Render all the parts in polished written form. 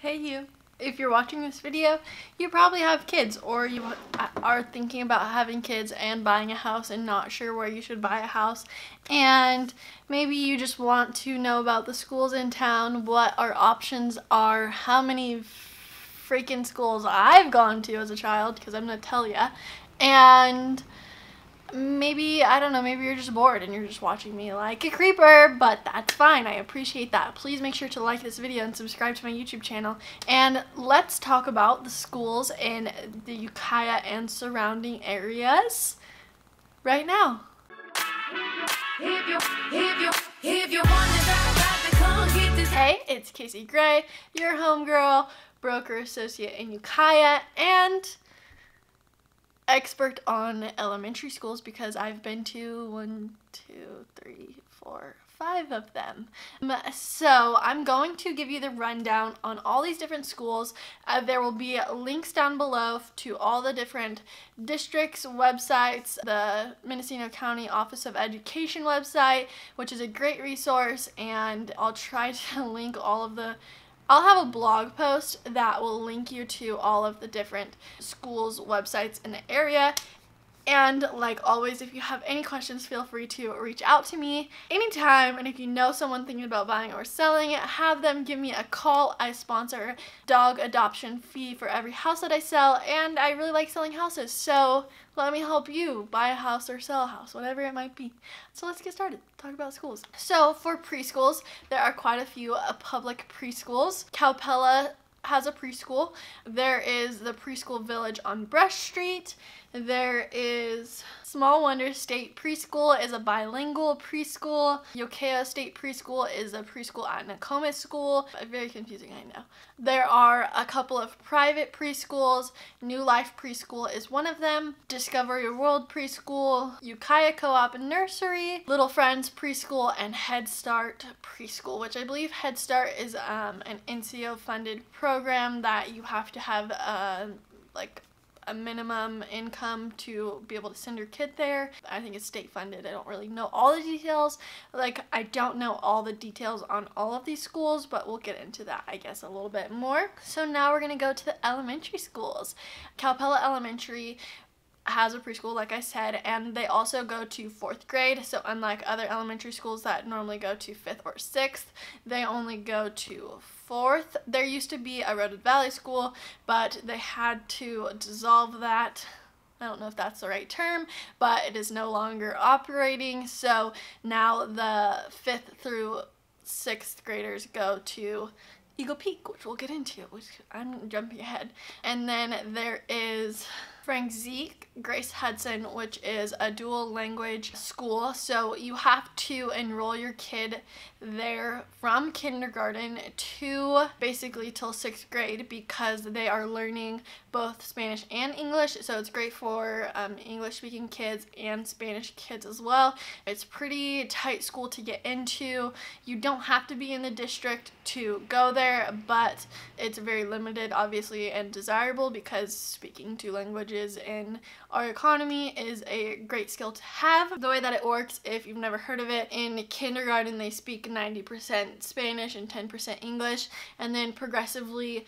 Hey you. If you're watching this video, you probably have kids, or you are thinking about having kids and buying a house and not sure where you should buy a house. And maybe you just want to know about the schools in town, what our options are, how many freaking schools I've gone to as a child, because I'm going to tell ya. And maybe, I don't know, maybe you're just bored and you're just watching me like a creeper, but that's fine. I appreciate that. Please make sure to like this video and subscribe to my YouTube channel. And let's talk about the schools in the Ukiah and surrounding areas right now. Hey, it's Casey Gray, your homegirl, broker associate in Ukiah, and expert on elementary schools because I've been to 5 of them. So I'm going to give you the rundown on all these different schools. There will be links down below to all the different districts' websites, the Mendocino County Office of Education website, which is a great resource, and I'll try to link all of the I'll have a blog post that will link you to all of the different schools' websites in the area. And like always, if you have any questions, feel free to reach out to me anytime. And if you know someone thinking about buying or selling it, have them give me a call. I sponsor dog adoption fee for every house that I sell, and I really like selling houses. So let me help you buy a house or sell a house, whatever it might be. So let's get started. Talk about schools. So for preschools, there are quite a few public preschools. Calpella has a preschool. There is the Preschool Village on Brush Street. There is Small Wonder State Preschool is a bilingual preschool. Yokayo State Preschool is a preschool at Nokomis school. Very confusing, I know. There are a couple of private preschools. New Life Preschool is one of them. Discovery World Preschool, Ukiah Co-op and Nursery, Little Friends Preschool, and Head Start Preschool, which I believe Head Start is an NCO funded program that you have to have like a minimum income to be able to send your kid there. I think it's state funded. I don't really know all the details. Like, I don't know all the details on all of these schools, but we'll get into that, I guess, a little bit more. So now we're gonna go to the elementary schools. Calpella Elementary has a preschool, like I said, and they also go to 4th grade. So unlike other elementary schools that normally go to 5th or 6th, they only go to 4th. There used to be a Road Valley school, but they had to dissolve that. I don't know if that's the right term, but it is no longer operating. So now the 5th through 6th graders go to Eagle Peak, which we'll get into, which I'm jumping ahead. And then there is Zeek, Grace Hudson, which is a dual language school. So you have to enroll your kid there from kindergarten to basically till 6th grade because they are learning both Spanish and English. So it's great for English speaking kids and Spanish kids as well. It's pretty tight school to get into. You don't have to be in the district to go there, but it's very limited obviously and desirable because speaking 2 languages in our economy is a great skill to have. The way that it works, if you've never heard of it, in kindergarten they speak 90% Spanish and 10% English, and then progressively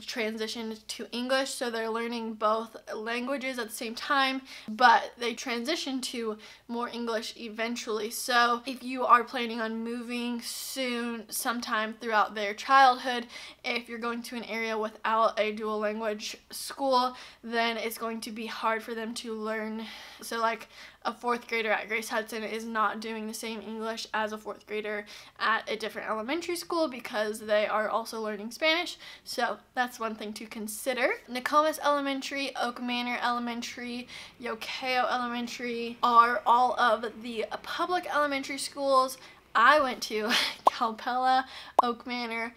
transition to English, so they're learning both languages at the same time, but they transition to more English eventually. So if you are planning on moving soon, sometime throughout their childhood, if you're going to an area without a dual language school, then it's going to be hard for them to learn. So like a 4th grader at Grace Hudson is not doing the same English as a 4th grader at a different elementary school because they are also learning Spanish. So that's one thing to consider. Nokomis Elementary, Oak Manor Elementary, Yokayo Elementary are all of the public elementary schools. I went to Calpella, Oak Manor,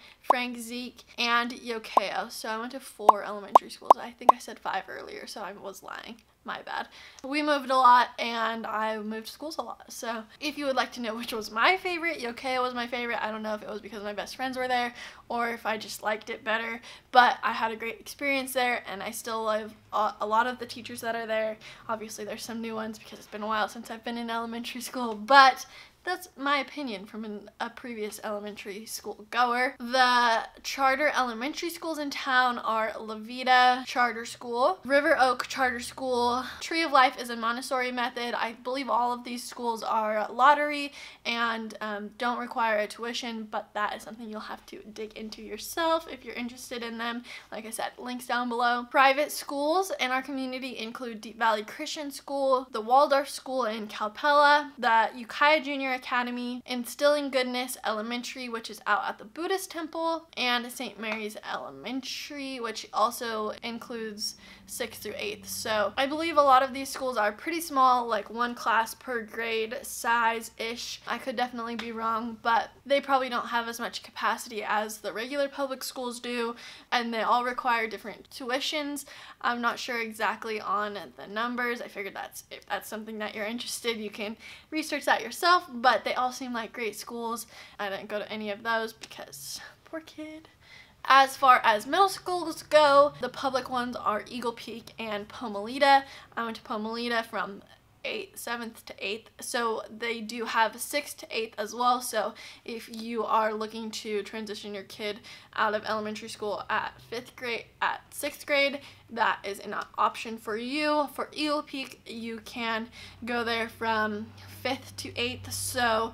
Zeek, and Yokayo. So I went to 4 elementary schools. I think I said 5 earlier, so I was lying. My bad. We moved a lot and I moved schools a lot. So if you would like to know which was my favorite, Yokayo was my favorite. I don't know if it was because my best friends were there or if I just liked it better, but I had a great experience there and I still love a lot of the teachers that are there. Obviously there's some new ones because it's been a while since I've been in elementary school, but That's my opinion from a previous elementary school goer. The charter elementary schools in town are La Vida Charter School, River Oak Charter School, Tree of Life is a Montessori method. I believe all of these schools are lottery and don't require a tuition, but that is something you'll have to dig into yourself if you're interested in them. Like I said, links down below. Private schools in our community include Deep Valley Christian School, the Waldorf School in Calpella, the Ukiah Junior Academy, Instilling Goodness Elementary, which is out at the Buddhist temple, and St. Mary's Elementary, which also includes 6th through 8th. So I believe a lot of these schools are pretty small, like 1 class per grade size-ish. I could definitely be wrong, but they probably don't have as much capacity as the regular public schools do, and they all require different tuitions. I'm not sure exactly on the numbers. I figured if that's something that you're interested, you can research that yourself, but they all seem like great schools. I didn't go to any of those because poor kid. As far as middle schools go, the public ones are Eagle Peak and Pomalita. I went to Pomalita from 7th to 8th, so they do have 6th to 8th as well. So if you are looking to transition your kid out of elementary school at 6th grade, that is an option for you. For Eagle Peak, you can go there from 5th to 8th, so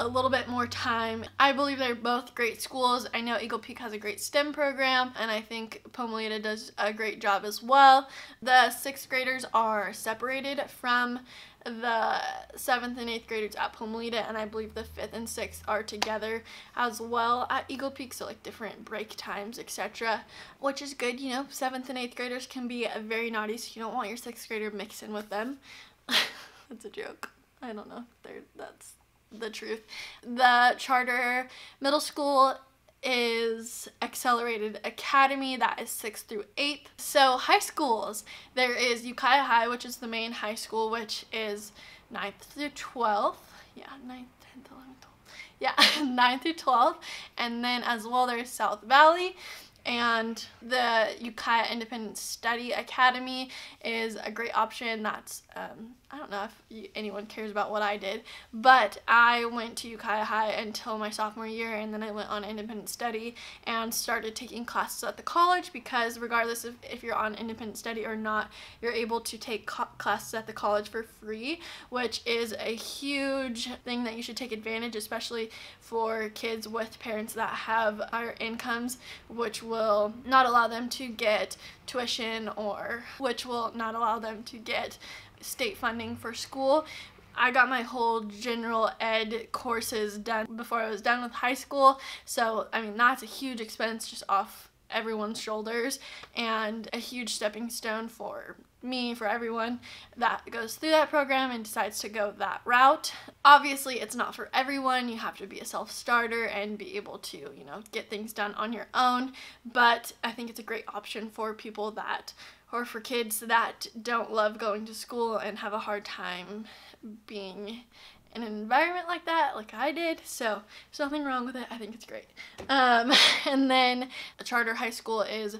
a little bit more time. I believe they're both great schools. I know Eagle Peak has a great STEM program, and I think Pomalita does a great job as well. The 6th graders are separated from the 7th and 8th graders at Pomalita, and I believe the 5th and 6th are together as well at Eagle Peak, so like different break times, etc., which is good. You know, 7th and 8th graders can be very naughty, so you don't want your 6th grader mixing with them. That's a joke. I don't know. That's the truth. The charter middle school is Accelerated Academy, that is 6th through 8th. So high schools, there is Ukiah High, which is the main high school, which is 9th through 12th. Yeah, 9th, 10th, 11th, 12th. Yeah, 9th through 12th. And then as well there's South Valley. And the Ukiah Independent Study Academy is a great option. That's, I don't know if anyone cares about what I did, but I went to Ukiah High until my sophomore year, and then I went on independent study and started taking classes at the college, because regardless of if you're on independent study or not, you're able to take classes at the college for free, which is a huge thing that you should take advantage, especially for kids with parents that have higher incomes, which will not allow them to get tuition, or which will not allow them to get state funding for school. I got my whole general ed courses done before I was done with high school, so I mean that's a huge expense just off everyone's shoulders, and a huge stepping stone for me, for everyone that goes through that program and decides to go that route. Obviously it's not for everyone. You have to be a self-starter and be able to, you know, get things done on your own, but I think it's a great option for people that, or for kids that don't love going to school and have a hard time being in an environment like that, like I did. So there's nothing wrong with it. I think it's great. And then a charter high school is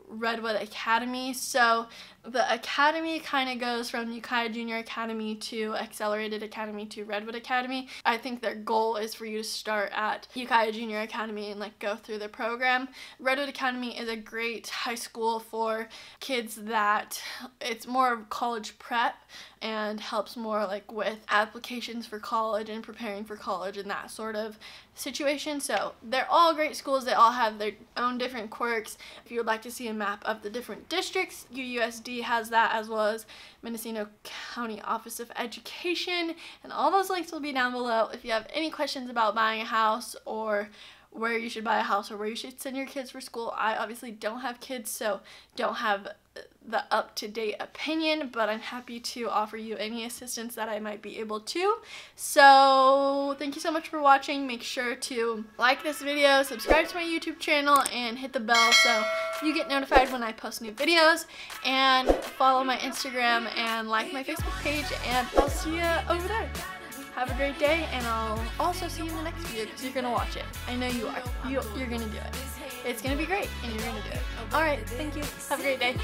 Redwood Academy. So the academy kind of goes from Ukiah Junior Academy to Accelerated Academy to Redwood Academy. I think their goal is for you to start at Ukiah Junior Academy and like go through the program. Redwood Academy is a great high school for kids that it's more of college prep and helps more like with applications for college and preparing for college and that sort of situation. So they're all great schools. They all have their own different quirks. If you would like to see a map of the different districts, UUSD has that, as well as Mendocino County Office of Education, and all those links will be down below. If you have any questions about buying a house, or where you should buy a house, or where you should send your kids for school, I obviously don't have kids, so don't have the up-to-date opinion, but I'm happy to offer you any assistance that I might be able to. So thank you so much for watching. Make sure to like this video, subscribe to my YouTube channel, and hit the bell so you get notified when I post new videos, and follow my Instagram and like my Facebook page, and I'll see you over there. Have a great day, and I'll also see you in the next video because you're going to watch it. I know you are. You're going to do it. It's going to be great, and you're going to do it. Alright, thank you. Have a great day.